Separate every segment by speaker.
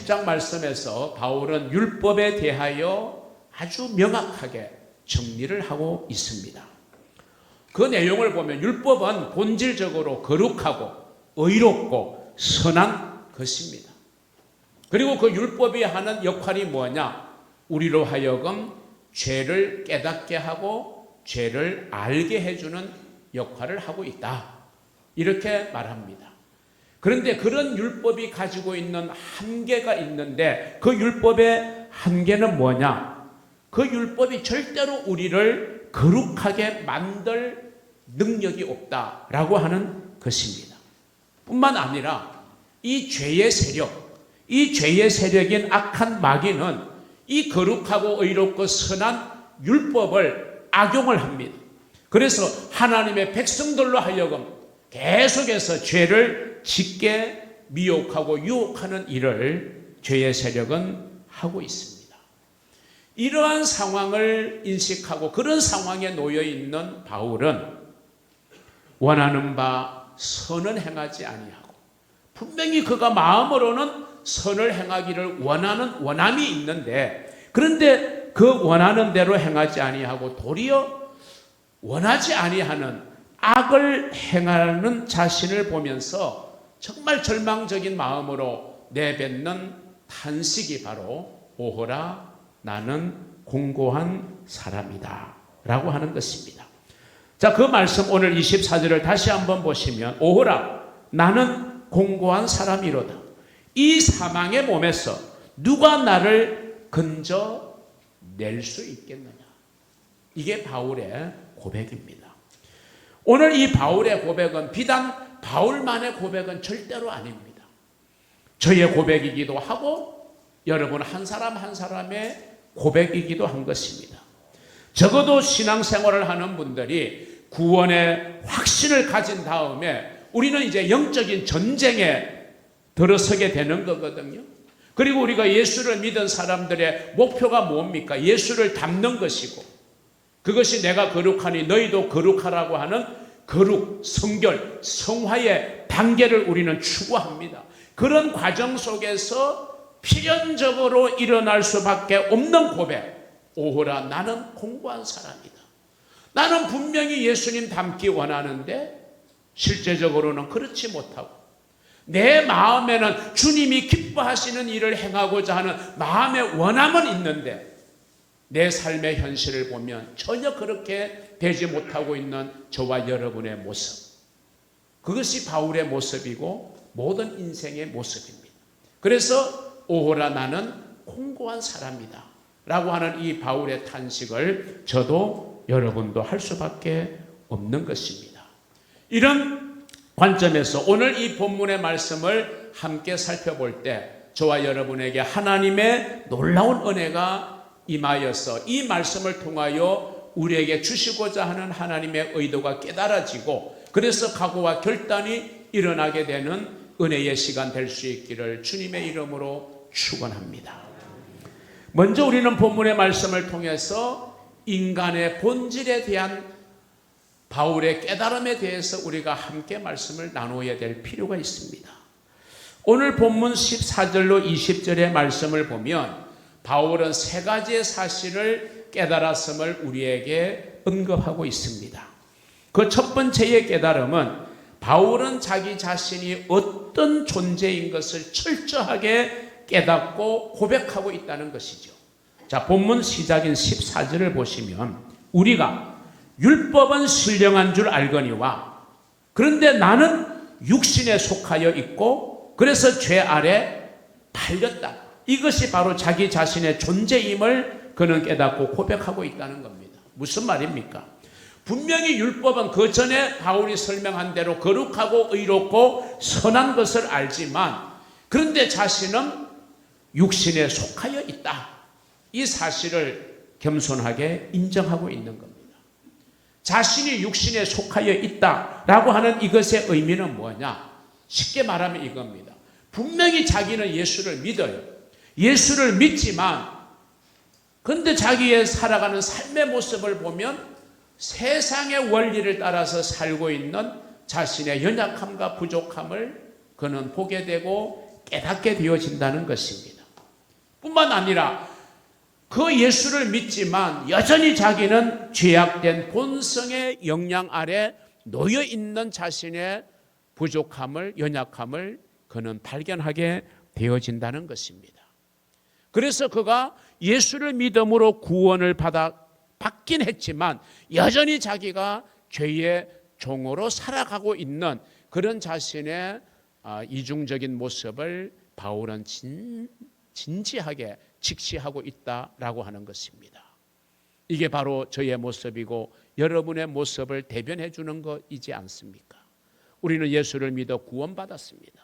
Speaker 1: 10장 말씀에서 바울은 율법에 대하여 아주 명확하게 정리를 하고 있습니다. 그 내용을 보면 율법은 본질적으로 거룩하고 의롭고 선한 것입니다. 그리고 그 율법이 하는 역할이 뭐냐? 우리로 하여금 죄를 깨닫게 하고 죄를 알게 해주는 역할을 하고 있다. 이렇게 말합니다. 그런데 그런 율법이 가지고 있는 한계가 있는데 그 율법의 한계는 뭐냐? 그 율법이 절대로 우리를 거룩하게 만들 능력이 없다라고 하는 것입니다. 뿐만 아니라 이 죄의 세력인 악한 마귀는 이 거룩하고 의롭고 선한 율법을 악용을 합니다. 그래서 하나님의 백성들로 하여금 계속해서 죄를 짓게 미혹하고 유혹하는 일을 죄의 세력은 하고 있습니다. 이러한 상황을 인식하고 그런 상황에 놓여 있는 바울은 원하는 바 선은 행하지 아니하고, 분명히 그가 마음으로는 선을 행하기를 원하는 원함이 있는데, 그런데 그 원하는 대로 행하지 아니하고 도리어 원하지 아니하는 악을 행하는 자신을 보면서 정말 절망적인 마음으로 내뱉는 탄식이 바로 오호라 나는 공고한 사람이다 라고 하는 것입니다. 자, 그 말씀 오늘 24절을 다시 한번 보시면 오호라 나는 공고한 사람이로다. 이 사망의 몸에서 누가 나를 건져낼 수 있겠느냐. 이게 바울의 고백입니다. 오늘 이 바울의 고백은 비단 바울만의 고백은 절대로 아닙니다. 저의 고백이기도 하고 여러분 한 사람 한 사람의 고백이기도 한 것입니다. 적어도 신앙생활을 하는 분들이 구원의 확신을 가진 다음에 우리는 이제 영적인 전쟁에 들어서게 되는 거거든요. 그리고 우리가 예수를 믿은 사람들의 목표가 뭡니까? 예수를 닮는 것이고, 그것이 내가 거룩하니 너희도 거룩하라고 하는 거룩, 성결, 성화의 단계를 우리는 추구합니다. 그런 과정 속에서 필연적으로 일어날 수밖에 없는 고백. 오호라 나는 공고한 사람이다. 나는 분명히 예수님 닮기 원하는데 실제적으로는 그렇지 못하고, 내 마음에는 주님이 기뻐하시는 일을 행하고자 하는 마음의 원함은 있는데 내 삶의 현실을 보면 전혀 그렇게 되지 못하고 있는 저와 여러분의 모습, 그것이 바울의 모습이고 모든 인생의 모습입니다. 그래서 오호라 나는 공고한 사람이다 라고 하는 이 바울의 탄식을 저도 여러분도 할 수밖에 없는 것입니다. 이런 관점에서 오늘 이 본문의 말씀을 함께 살펴볼 때 저와 여러분에게 하나님의 놀라운 은혜가 임하여서 이 말씀을 통하여 우리에게 주시고자 하는 하나님의 의도가 깨달아지고, 그래서 각오와 결단이 일어나게 되는 은혜의 시간 될 수 있기를 주님의 이름으로 축원합니다. 먼저 우리는 본문의 말씀을 통해서 인간의 본질에 대한 바울의 깨달음에 대해서 우리가 함께 말씀을 나누어야 될 필요가 있습니다. 오늘 본문 14절로 20절의 말씀을 보면 바울은 세 가지의 사실을 깨달았음을 우리에게 언급하고 있습니다. 그 첫 번째의 깨달음은 바울은 자기 자신이 어떤 존재인 것을 철저하게 깨닫고 고백하고 있다는 것이죠. 자, 본문 시작인 14절을 보시면 우리가 율법은 신령한 줄 알거니와 그런데 나는 육신에 속하여 있고 그래서 죄 아래 팔렸다. 이것이 바로 자기 자신의 존재임을 그는 깨닫고 고백하고 있다는 겁니다. 무슨 말입니까? 분명히 율법은 그 전에 바울이 설명한 대로 거룩하고 의롭고 선한 것을 알지만 그런데 자신은 육신에 속하여 있다. 이 사실을 겸손하게 인정하고 있는 겁니다. 자신이 육신에 속하여 있다라고 하는 이것의 의미는 뭐냐? 쉽게 말하면 이겁니다. 분명히 자기는 예수를 믿어요. 예수를 믿지만 그런데 자기의 살아가는 삶의 모습을 보면 세상의 원리를 따라서 살고 있는 자신의 연약함과 부족함을 그는 보게 되고 깨닫게 되어진다는 것입니다. 뿐만 아니라 그 예수를 믿지만 여전히 자기는 죄악된 본성의 영향 아래 놓여 있는 자신의 부족함을, 연약함을 그는 발견하게 되어진다는 것입니다. 그래서 그가 예수를 믿음으로 구원을 받긴 했지만 여전히 자기가 죄의 종으로 살아가고 있는 그런 자신의 이중적인 모습을 바울은 진지하게 직시하고 있다라고 하는 것입니다. 이게 바로 저의 모습이고 여러분의 모습을 대변해 주는 것이지 않습니까? 우리는 예수를 믿어 구원받았습니다.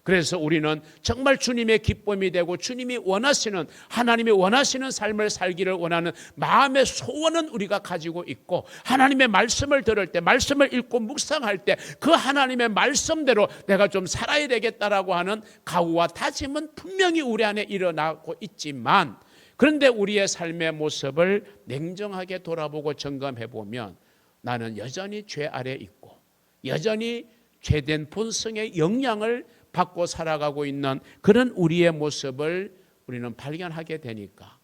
Speaker 1: 그래서 우리는 정말 주님의 기쁨이 되고 주님이 원하시는, 하나님이 원하시는 삶을 살기를 원하는 마음의 소원은 우리가 가지고 있고, 하나님의 말씀을 들을 때, 말씀을 읽고 묵상할 때 그 하나님의 말씀대로 내가 좀 살아야 되겠다라고 하는 각오와 다짐은 분명히 우리 안에 일어나고 있지만, 그런데 우리의 삶의 모습을 냉정하게 돌아보고 점검해 보면 나는 여전히 죄 아래 있고 여전히 죄된 본성의 영향을 받고 살아가고 있는 그런 우리의 모습을 우리는 발견하게 되니까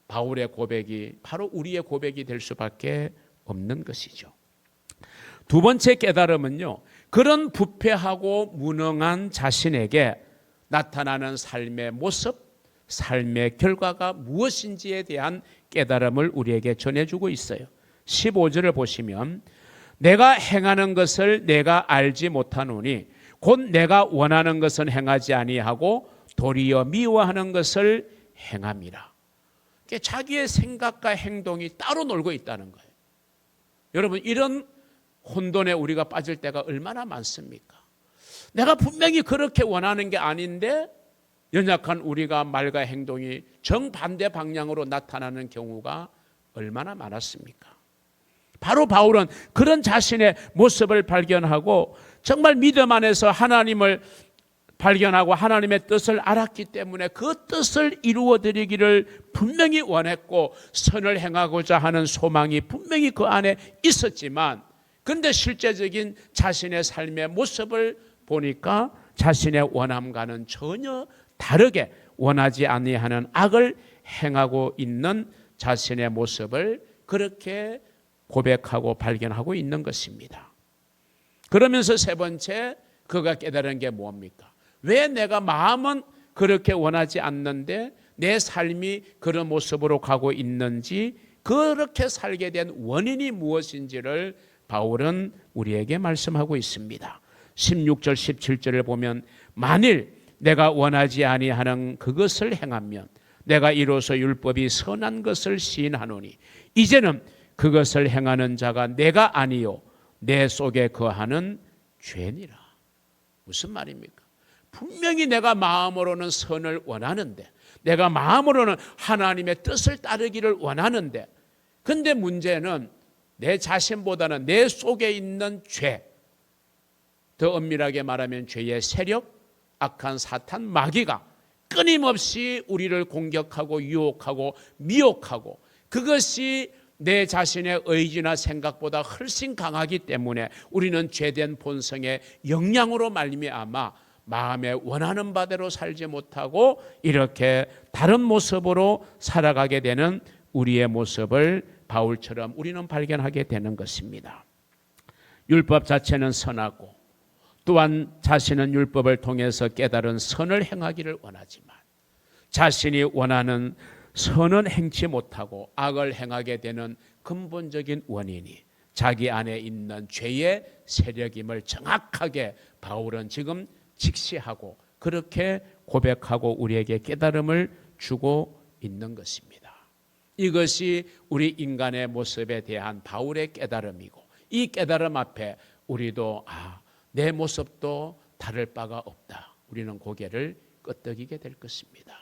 Speaker 1: 바울의 고백이 바로 우리의 고백이 될 수밖에 없는 것이죠. 두 번째 깨달음은요, 그런 부패하고 무능한 자신에게 나타나는 삶의 모습, 삶의 결과가 무엇인지에 대한 깨달음을 우리에게 전해주고 있어요. 15절을 보시면 내가 행하는 것을 내가 알지 못하노니 곧 내가 원하는 것은 행하지 아니하고 도리어 미워하는 것을 행함이라. 자기의 생각과 행동이 따로 놀고 있다는 거예요. 여러분, 이런 혼돈에 우리가 빠질 때가 얼마나 많습니까? 내가 분명히 그렇게 원하는 게 아닌데 연약한 우리가 말과 행동이 정반대 방향으로 나타나는 경우가 얼마나 많았습니까? 바로 바울은 그런 자신의 모습을 발견하고 정말 믿음 안에서 하나님을 발견하고 하나님의 뜻을 알았기 때문에 그 뜻을 이루어드리기를 분명히 원했고 선을 행하고자 하는 소망이 분명히 그 안에 있었지만, 그런데 실제적인 자신의 삶의 모습을 보니까 자신의 원함과는 전혀 다르게 원하지 아니하는 악을 행하고 있는 자신의 모습을 그렇게 고백하고 발견하고 있는 것입니다. 그러면서 세 번째, 그가 깨달은 게 뭡니까? 왜 내가 마음은 그렇게 원하지 않는데 내 삶이 그런 모습으로 가고 있는지, 그렇게 살게 된 원인이 무엇인지를 바울은 우리에게 말씀하고 있습니다. 16절 17절을 보면 만일 내가 원하지 아니하는 그것을 행하면 내가 이로써 율법이 선한 것을 시인하노니 이제는 그것을 행하는 자가 내가 아니요 내 속에 거하는 죄니라. 무슨 말입니까? 분명히 내가 마음으로는 선을 원하는데, 내가 마음으로는 하나님의 뜻을 따르기를 원하는데, 근데 문제는 내 자신보다는 내 속에 있는 죄, 더 엄밀하게 말하면 죄의 세력, 악한 사탄 마귀가 끊임없이 우리를 공격하고 유혹하고 미혹하고, 그것이 내 자신의 의지나 생각보다 훨씬 강하기 때문에 우리는 죄된 본성의 영향으로 말미암아 마음에 원하는 바대로 살지 못하고 이렇게 다른 모습으로 살아가게 되는 우리의 모습을 바울처럼 우리는 발견하게 되는 것입니다. 율법 자체는 선하고 또한 자신은 율법을 통해서 깨달은 선을 행하기를 원하지만 자신이 원하는 선은 행치 못하고 악을 행하게 되는 근본적인 원인이 자기 안에 있는 죄의 세력임을 정확하게 바울은 지금 직시하고 그렇게 고백하고 우리에게 깨달음을 주고 있는 것입니다. 이것이 우리 인간의 모습에 대한 바울의 깨달음이고, 이 깨달음 앞에 우리도 내 모습도 다를 바가 없다, 우리는 고개를 끄덕이게 될 것입니다.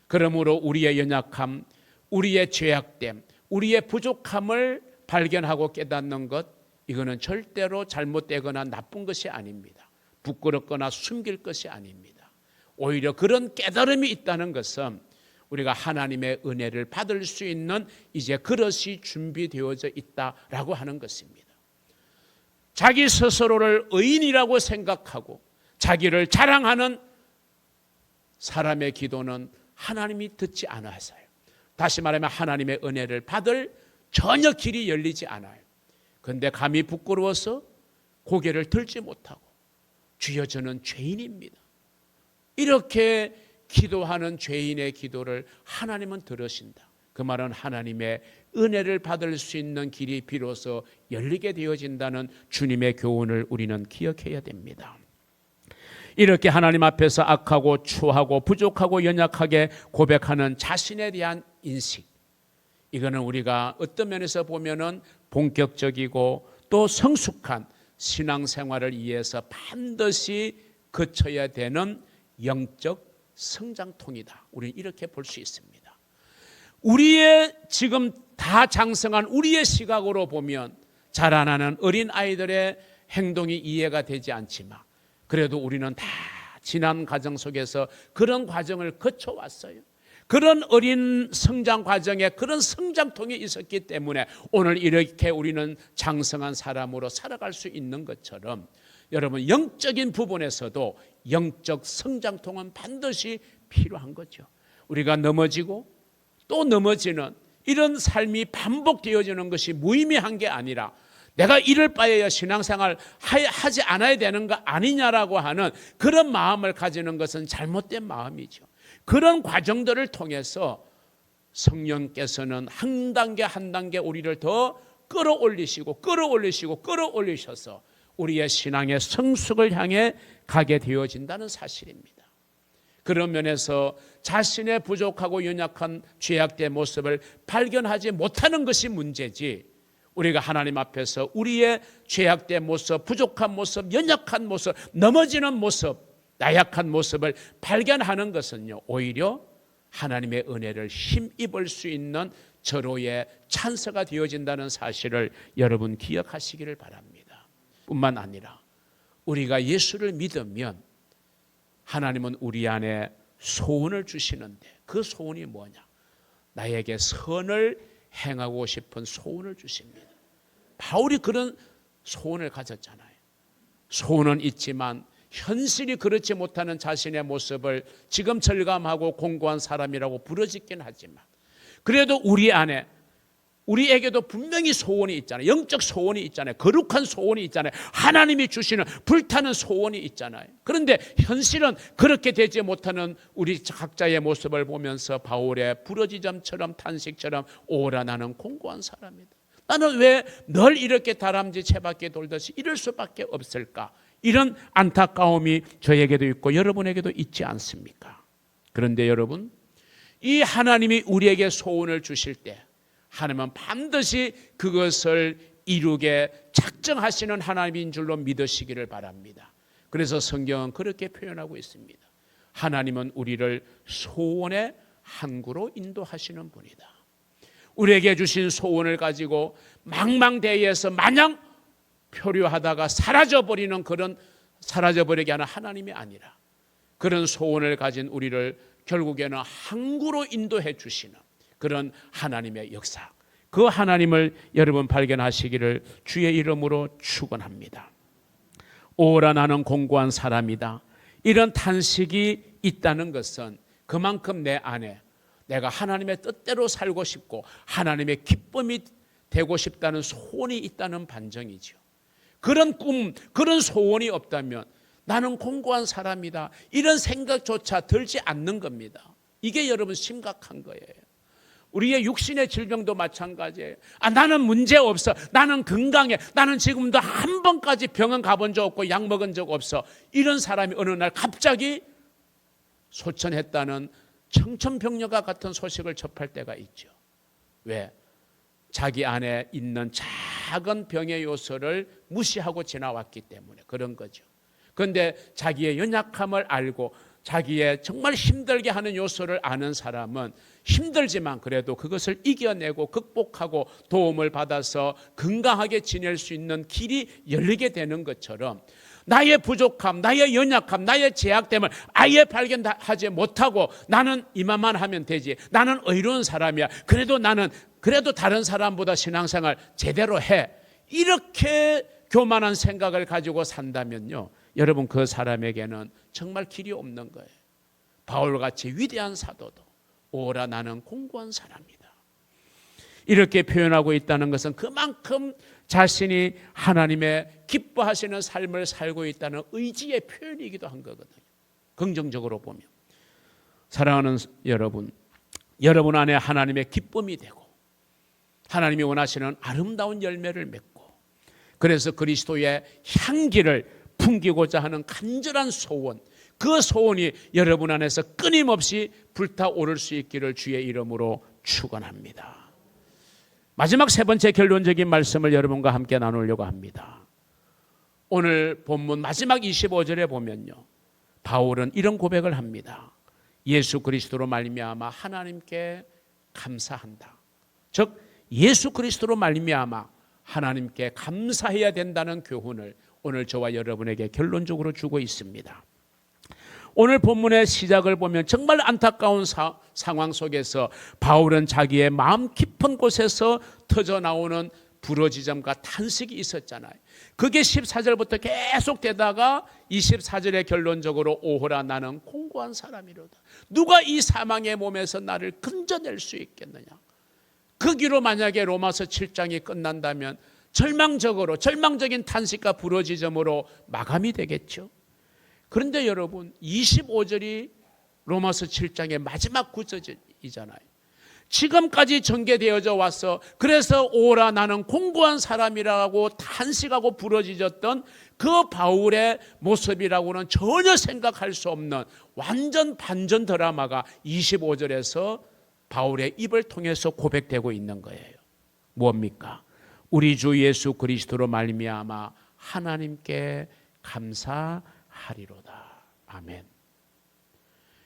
Speaker 1: 그러므로 우리의 연약함, 우리의 죄악됨, 우리의 부족함을 발견하고 깨닫는 것, 이거는 절대로 잘못되거나 나쁜 것이 아닙니다. 부끄럽거나 숨길 것이 아닙니다. 오히려 그런 깨달음이 있다는 것은 우리가 하나님의 은혜를 받을 수 있는 이제 그릇이 준비되어져 있다라고 하는 것입니다. 자기 스스로를 의인이라고 생각하고 자기를 자랑하는 사람의 기도는 하나님이 듣지 않아서요. 다시 말하면 하나님의 은혜를 받을 전혀 길이 열리지 않아요. 그런데 감히 부끄러워서 고개를 들지 못하고 주여 저는 죄인입니다. 이렇게 기도하는 죄인의 기도를 하나님은 들으신다. 그 말은 하나님의 은혜를 받을 수 있는 길이 비로소 열리게 되어진다는 주님의 교훈을 우리는 기억해야 됩니다. 이렇게 하나님 앞에서 악하고 추하고 부족하고 연약하게 고백하는 자신에 대한 인식, 이거는 우리가 어떤 면에서 보면은 본격적이고 또 성숙한 신앙생활을 위해서 반드시 거쳐야 되는 영적 성장통이다. 우리는 이렇게 볼 수 있습니다. 우리의 지금 다 장성한 우리의 시각으로 보면 자라나는 어린 아이들의 행동이 이해가 되지 않지만 그래도 우리는 다 지난 과정 속에서 그런 과정을 거쳐왔어요. 그런 어린 성장 과정에 그런 성장통이 있었기 때문에 오늘 이렇게 우리는 장성한 사람으로 살아갈 수 있는 것처럼 여러분 영적인 부분에서도 영적 성장통은 반드시 필요한 거죠. 우리가 넘어지고 또 넘어지는 이런 삶이 반복되어지는 것이 무의미한 게 아니라 내가 이럴 바에야 신앙생활 하지 않아야 되는 거 아니냐라고 하는 그런 마음을 가지는 것은 잘못된 마음이죠. 그런 과정들을 통해서 성령께서는 한 단계 한 단계 우리를 더 끌어올리셔서 우리의 신앙의 성숙을 향해 가게 되어진다는 사실입니다. 그런 면에서 자신의 부족하고 연약한 죄악된 모습을 발견하지 못하는 것이 문제지, 우리가 하나님 앞에서 우리의 죄악된 모습, 부족한 모습, 연약한 모습, 넘어지는 모습, 나약한 모습을 발견하는 것은요, 오히려 하나님의 은혜를 힘입을 수 있는 절호의 찬스가 되어진다는 사실을 여러분 기억하시기를 바랍니다. 뿐만 아니라 우리가 예수를 믿으면 하나님은 우리 안에 소원을 주시는데 그 소원이 뭐냐? 나에게 선을 행하고 싶은 소원을 주십니다. 바울이 그런 소원을 가졌잖아요. 소원은 있지만 현실이 그렇지 못하는 자신의 모습을 지금 절감하고 공고한 사람이라고 부르짖긴 하지만 그래도 우리 안에 우리에게도 분명히 소원이 있잖아요. 영적 소원이 있잖아요. 거룩한 소원이 있잖아요. 하나님이 주시는 불타는 소원이 있잖아요. 그런데 현실은 그렇게 되지 못하는 우리 각자의 모습을 보면서 바울의 부르짖음처럼 탄식처럼 오라 나는 공고한 사람이다. 나는 왜 늘 이렇게 다람쥐 채바퀴 돌듯이 이럴 수밖에 없을까? 이런 안타까움이 저에게도 있고 여러분에게도 있지 않습니까? 그런데 여러분, 이 하나님이 우리에게 소원을 주실 때 하나님은 반드시 그것을 이루게 작정하시는 하나님인 줄로 믿으시기를 바랍니다. 그래서 성경은 그렇게 표현하고 있습니다. 하나님은 우리를 소원의 항구로 인도하시는 분이다. 우리에게 주신 소원을 가지고 망망대해에서 마냥 표류하다가 사라져버리는 그런 사라져버리게 하는 하나님이 아니라 그런 소원을 가진 우리를 결국에는 항구로 인도해 주시는 그런 하나님의 역사, 그 하나님을 여러분 발견하시기를 주의 이름으로 축원합니다. 오라 나는 공고한 사람이다. 이런 탄식이 있다는 것은 그만큼 내 안에 내가 하나님의 뜻대로 살고 싶고 하나님의 기쁨이 되고 싶다는 소원이 있다는 반증이죠. 그런 꿈, 그런 소원이 없다면 나는 공고한 사람이다, 이런 생각조차 들지 않는 겁니다. 이게 여러분 심각한 거예요. 우리의 육신의 질병도 마찬가지예요. 나는 문제 없어, 나는 건강해, 나는 지금도 한 번까지 병원 가본 적 없고 약 먹은 적 없어, 이런 사람이 어느 날 갑자기 소천했다는 청천벽력과 같은 소식을 접할 때가 있죠. 왜? 자기 안에 있는 작은 병의 요소를 무시하고 지나왔기 때문에 그런 거죠. 그런데 자기의 연약함을 알고 자기의 정말 힘들게 하는 요소를 아는 사람은 힘들지만 그래도 그것을 이겨내고 극복하고 도움을 받아서 건강하게 지낼 수 있는 길이 열리게 되는 것처럼 나의 부족함, 나의 연약함, 나의 제약됨을 아예 발견하지 못하고 나는 이만만 하면 되지, 나는 의로운 사람이야, 그래도 다른 사람보다 신앙생활 제대로 해, 이렇게 교만한 생각을 가지고 산다면요, 여러분 그 사람에게는 정말 길이 없는 거예요. 바울같이 위대한 사도도 오라 나는 공고한 사람이다. 이렇게 표현하고 있다는 것은 그만큼 자신이 하나님의 기뻐하시는 삶을 살고 있다는 의지의 표현이기도 한 거거든요. 긍정적으로 보면. 사랑하는 여러분, 여러분 안에 하나님의 기쁨이 되고 하나님이 원하시는 아름다운 열매를 맺고 그래서 그리스도의 향기를 풍기고자 하는 간절한 소원, 그 소원이 여러분 안에서 끊임없이 불타오를 수 있기를 주의 이름으로 축원합니다. 마지막 세 번째 결론적인 말씀을 여러분과 함께 나누려고 합니다. 오늘 본문 마지막 25절에 보면요, 바울은 이런 고백을 합니다. 예수 그리스도로 말미암아 하나님께 감사한다. 즉 예수 그리스도로 말미암아 하나님께 감사해야 된다는 교훈을 오늘 저와 여러분에게 결론적으로 주고 있습니다. 오늘 본문의 시작을 보면 정말 안타까운 상황 속에서 바울은 자기의 마음 깊은 곳에서 터져나오는 부러지점과 탄식이 있었잖아요. 그게 14절부터 계속 되다가 24절에 결론적으로 오호라 나는 공고한 사람이로다. 누가 이 사망의 몸에서 나를 건져낼 수 있겠느냐. 그 뒤로 만약에 로마서 7장이 끝난다면 절망적인 탄식과 부러지점으로 마감이 되겠죠. 그런데 여러분 25절이 로마서 7장의 마지막 구절이잖아요. 지금까지 전개되어져 와서 그래서 오라 나는 공고한 사람이라고 탄식하고 부러지졌던 그 바울의 모습이라고는 전혀 생각할 수 없는 완전 반전 드라마가 25절에서 바울의 입을 통해서 고백되고 있는 거예요. 뭡니까? 우리 주 예수 그리스도로 말미암아 하나님께 감사하리로다. 아멘.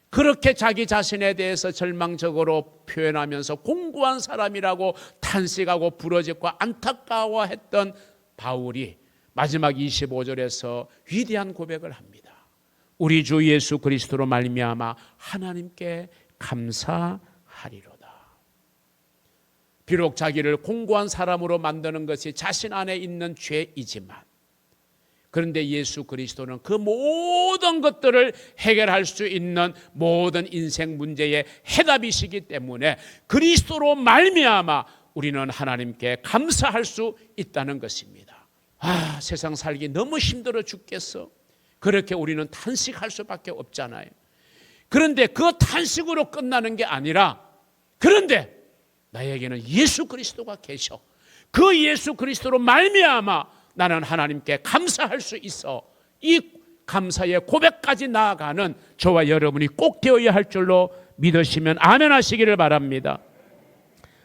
Speaker 1: 그렇게 자기 자신에 대해서 절망적으로 표현하면서 공고한 사람이라고 탄식하고 부러지고 안타까워했던 바울이 마지막 25절에서 위대한 고백을 합니다. 우리 주 예수 그리스도로 말미암아 하나님께 감사하리로다. 비록 자기를 공고한 사람으로 만드는 것이 자신 안에 있는 죄이지만 그런데 예수 그리스도는 그 모든 것들을 해결할 수 있는 모든 인생 문제의 해답이시기 때문에 그리스도로 말미암아 우리는 하나님께 감사할 수 있다는 것입니다. 세상 살기 너무 힘들어 죽겠어. 그렇게 우리는 탄식할 수밖에 없잖아요. 그런데 그 탄식으로 끝나는 게 아니라 그런데 나에게는 예수 그리스도가 계셔. 그 예수 그리스도로 말미암아 나는 하나님께 감사할 수 있어. 이 감사의 고백까지 나아가는 저와 여러분이 꼭 되어야 할 줄로 믿으시면 아멘 하시기를 바랍니다.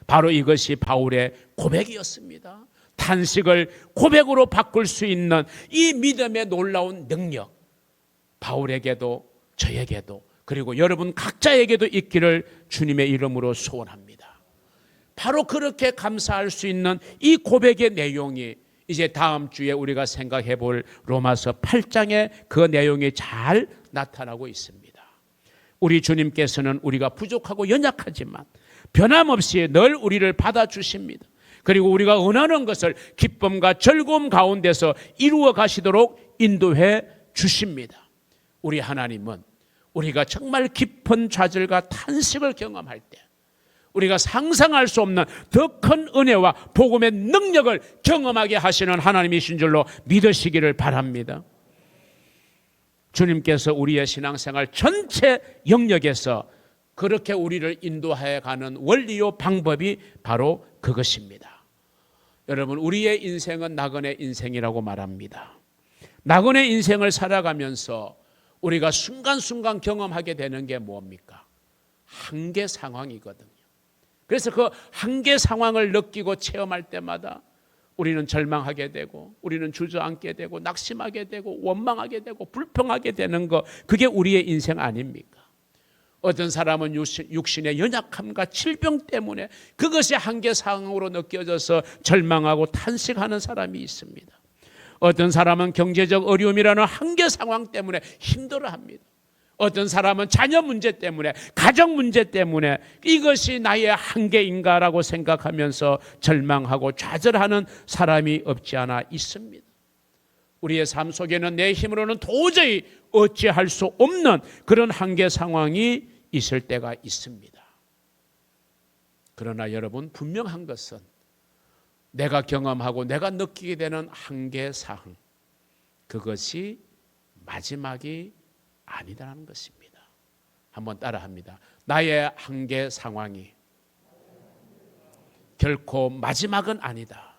Speaker 1: 바로 이것이 바울의 고백이었습니다. 탄식을 고백으로 바꿀 수 있는 이 믿음의 놀라운 능력, 바울에게도 저에게도 그리고 여러분 각자에게도 있기를 주님의 이름으로 소원합니다. 바로 그렇게 감사할 수 있는 이 고백의 내용이 이제 다음 주에 우리가 생각해 볼 로마서 8장에 그 내용이 잘 나타나고 있습니다. 우리 주님께서는 우리가 부족하고 연약하지만 변함없이 늘 우리를 받아주십니다. 그리고 우리가 원하는 것을 기쁨과 즐거움 가운데서 이루어 가시도록 인도해 주십니다. 우리 하나님은 우리가 정말 깊은 좌절과 탄식을 경험할 때 우리가 상상할 수 없는 더 큰 은혜와 복음의 능력을 경험하게 하시는 하나님이신 줄로 믿으시기를 바랍니다. 주님께서 우리의 신앙생활 전체 영역에서 그렇게 우리를 인도해 가는 원리요 방법이 바로 그것입니다. 여러분, 우리의 인생은 나그네 인생이라고 말합니다. 나그네 인생을 살아가면서 우리가 순간순간 경험하게 되는 게 뭡니까? 한계 상황이거든요. 그래서 그 한계 상황을 느끼고 체험할 때마다 우리는 절망하게 되고 우리는 주저앉게 되고 낙심하게 되고 원망하게 되고 불평하게 되는 거, 그게 우리의 인생 아닙니까? 어떤 사람은 육신의 연약함과 질병 때문에 그것이 한계 상황으로 느껴져서 절망하고 탄식하는 사람이 있습니다. 어떤 사람은 경제적 어려움이라는 한계 상황 때문에 힘들어합니다. 어떤 사람은 자녀 문제 때문에, 가정 문제 때문에 이것이 나의 한계인가라고 생각하면서 절망하고 좌절하는 사람이 없지 않아 있습니다. 우리의 삶 속에는 내 힘으로는 도저히 어찌할 수 없는 그런 한계 상황이 있을 때가 있습니다. 그러나 여러분, 분명한 것은 내가 경험하고 내가 느끼게 되는 한계 사항, 그것이 마지막이 아니다라는 것입니다. 한번 따라합니다. 나의 한계 상황이 결코 마지막은 아니다.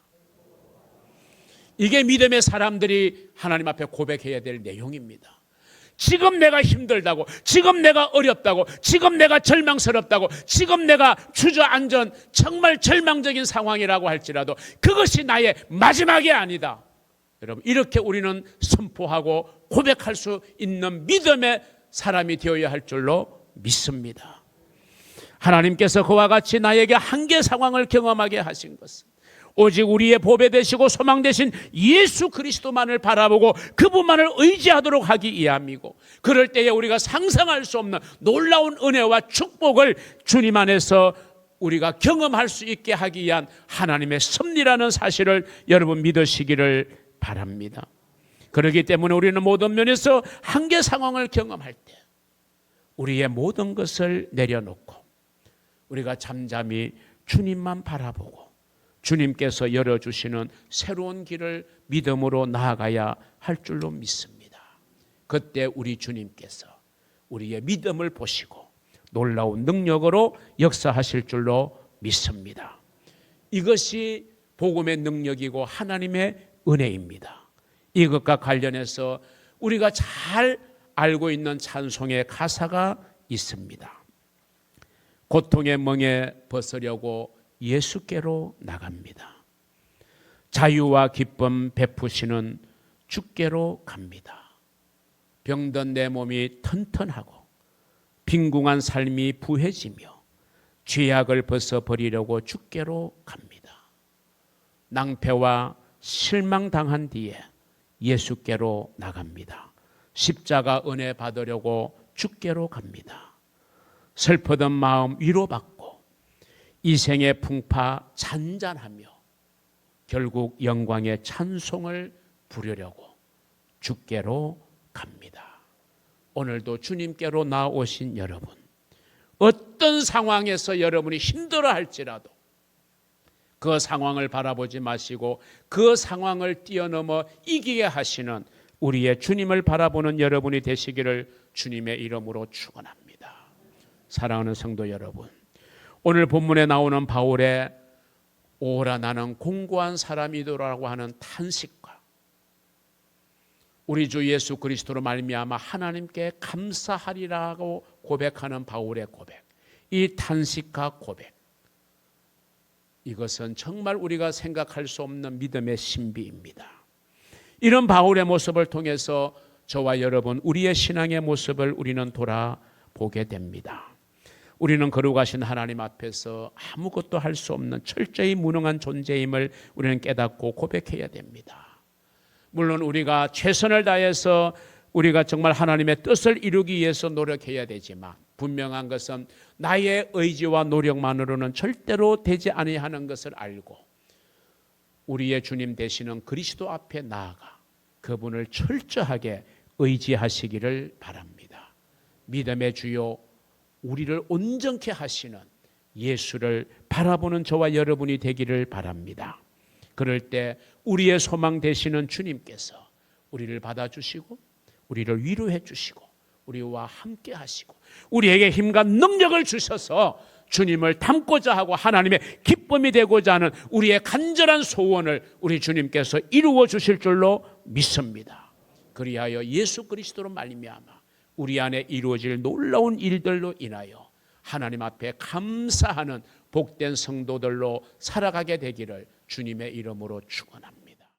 Speaker 1: 이게 믿음의 사람들이 하나님 앞에 고백해야 될 내용입니다. 지금 내가 힘들다고, 지금 내가 어렵다고, 지금 내가 절망스럽다고, 지금 내가 주저앉은 정말 절망적인 상황이라고 할지라도 그것이 나의 마지막이 아니다. 여러분, 이렇게 우리는 선포하고 고백할 수 있는 믿음의 사람이 되어야 할 줄로 믿습니다. 하나님께서 그와 같이 나에게 한계 상황을 경험하게 하신 것은 오직 우리의 보배 되시고 소망 되신 예수 그리스도만을 바라보고 그분만을 의지하도록 하기 위함이고, 그럴 때에 우리가 상상할 수 없는 놀라운 은혜와 축복을 주님 안에서 우리가 경험할 수 있게 하기 위한 하나님의 섭리라는 사실을 여러분 믿으시기를 바랍니다. 그렇기 때문에 우리는 모든 면에서 한계 상황을 경험할 때 우리의 모든 것을 내려놓고 우리가 잠잠히 주님만 바라보고 주님께서 열어주시는 새로운 길을 믿음으로 나아가야 할 줄로 믿습니다. 그때 우리 주님께서 우리의 믿음을 보시고 놀라운 능력으로 역사하실 줄로 믿습니다. 이것이 복음의 능력이고 하나님의 은혜입니다. 이것과 관련해서 우리가 잘 알고 있는 찬송의 가사가 있습니다. 고통의 멍에 벗으려고 예수께로 나갑니다. 자유와 기쁨 베푸시는 주께로 갑니다. 병든 내 몸이 튼튼하고 빈궁한 삶이 부해지며 죄악을 벗어버리려고 주께로 갑니다. 낭패와 실망당한 뒤에 예수께로 나갑니다. 십자가 은혜 받으려고 주께로 갑니다. 슬프던 마음 위로받고 이 생의 풍파 잔잔하며 결국 영광의 찬송을 부르려고 주께로 갑니다. 오늘도 주님께로 나오신 여러분, 어떤 상황에서 여러분이 힘들어 할지라도 그 상황을 바라보지 마시고 그 상황을 뛰어넘어 이기게 하시는 우리의 주님을 바라보는 여러분이 되시기를 주님의 이름으로 축원합니다. 사랑하는 성도 여러분, 오늘 본문에 나오는 바울의 오라 나는 공고한 사람이더라고 하는 탄식과 우리 주 예수 그리스도로 말미암아 하나님께 감사하리라고 고백하는 바울의 고백, 이 탄식과 고백, 이것은 정말 우리가 생각할 수 없는 믿음의 신비입니다. 이런 바울의 모습을 통해서 저와 여러분, 우리의 신앙의 모습을 우리는 돌아보게 됩니다. 우리는 거룩하신 하나님 앞에서 아무것도 할 수 없는 철저히 무능한 존재임을 우리는 깨닫고 고백해야 됩니다. 물론 우리가 최선을 다해서 우리가 정말 하나님의 뜻을 이루기 위해서 노력해야 되지만 분명한 것은 나의 의지와 노력만으로는 절대로 되지 아니하는 것을 알고 우리의 주님 되시는 그리스도 앞에 나아가 그분을 철저하게 의지하시기를 바랍니다. 믿음의 주요 우리를 온전케 하시는 예수를 바라보는 저와 여러분이 되기를 바랍니다. 그럴 때 우리의 소망 되시는 주님께서 우리를 받아주시고 우리를 위로해 주시고 우리와 함께 하시고 우리에게 힘과 능력을 주셔서 주님을 닮고자 하고 하나님의 기쁨이 되고자 하는 우리의 간절한 소원을 우리 주님께서 이루어 주실 줄로 믿습니다. 그리하여 예수 그리스도로 말미암아 우리 안에 이루어질 놀라운 일들로 인하여 하나님 앞에 감사하는 복된 성도들로 살아가게 되기를 주님의 이름으로 축원합니다.